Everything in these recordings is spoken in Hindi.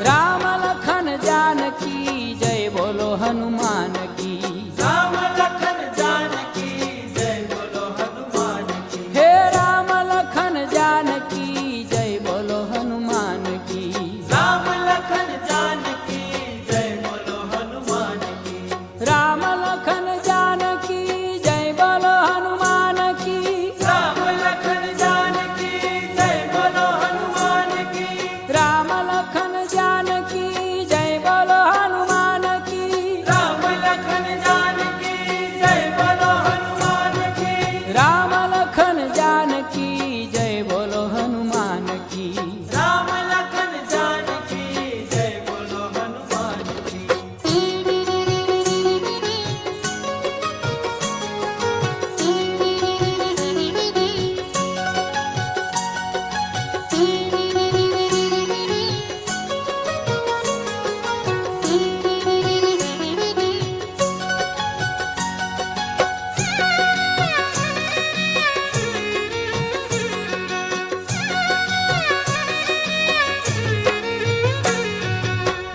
राम लखन जानकी जय बोलो हनुमान की। राम लखन जानकी जय बोलो हनुमान की। हे राम लखन जानकी जय बोलो हनुमान की। राम लखन जानकी जय बोलो हनुमान की। राम लखन जानकी जय बोलो हनुमान की। राम लखन जानकी जय बोलो हनुमान की। राम लखन जानकी जय बोलो हनुमान की। राम लखन जानकी जय बोलो हनुमान की। राम लखन जानकी जय बोलो हनुमान की। राम लखन जानकी जय बोलो हनुमान की।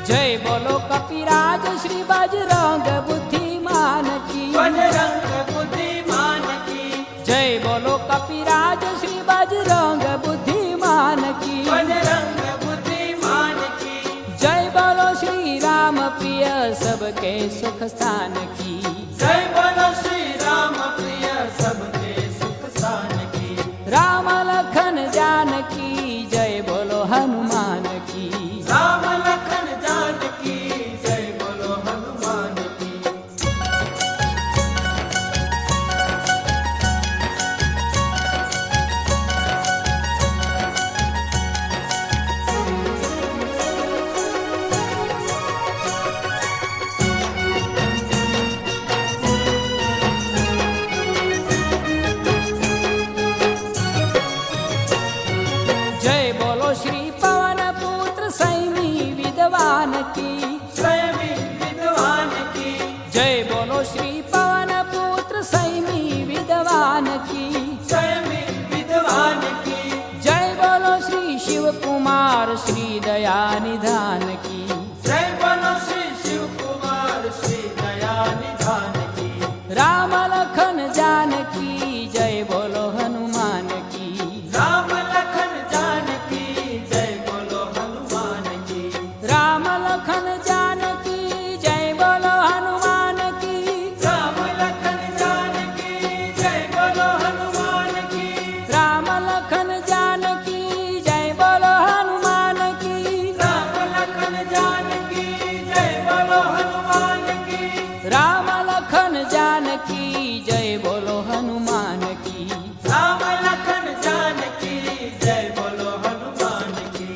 जय बोलो कपिराज श्री बजरंग बुद्धिमान की। बजरंग बुद्धिमान की। जय बोलो कपिराज श्री बजरंग बुद्धिमान की। बजरंग बुद्धिमान की। जय बोलो श्री राम प्रिय सबके सुख स्थान की। जय बोलो श्री राम प्रिय सबके सुख स्थान की। राम लखन जानकी जय बोलो हनुमान की। राम लखन जानकी जय बोलो हनुमान की। जय बोलो श्री पवन पुत्र सैनी विद्वान की। स्वयं विद्वान की। जय बोलो श्री पवन पुत्र सैनी विद्वान की। स्वयं विद्वान की। जय बोलो श्री शिव कुमार श्री दया निधान की। जय बोलो श्री शिव कुमार श्री दया निधान की। राम लखन जानकी जय बोलो हनुमान की। राम लखन जानकी जय बोलो हनुमान की। राम लखन जानकी जय बोलो हनुमान की। राम लखन जानकी जय बोलो हनुमान की। राम लखन जानकी जय बोलो हनुमान की। राम लखन जानकी जय बोलो हनुमान की। राम लखन जानकी जय बोलो हनुमान की। राम लखन जानकी जय बोलो हनुमान की।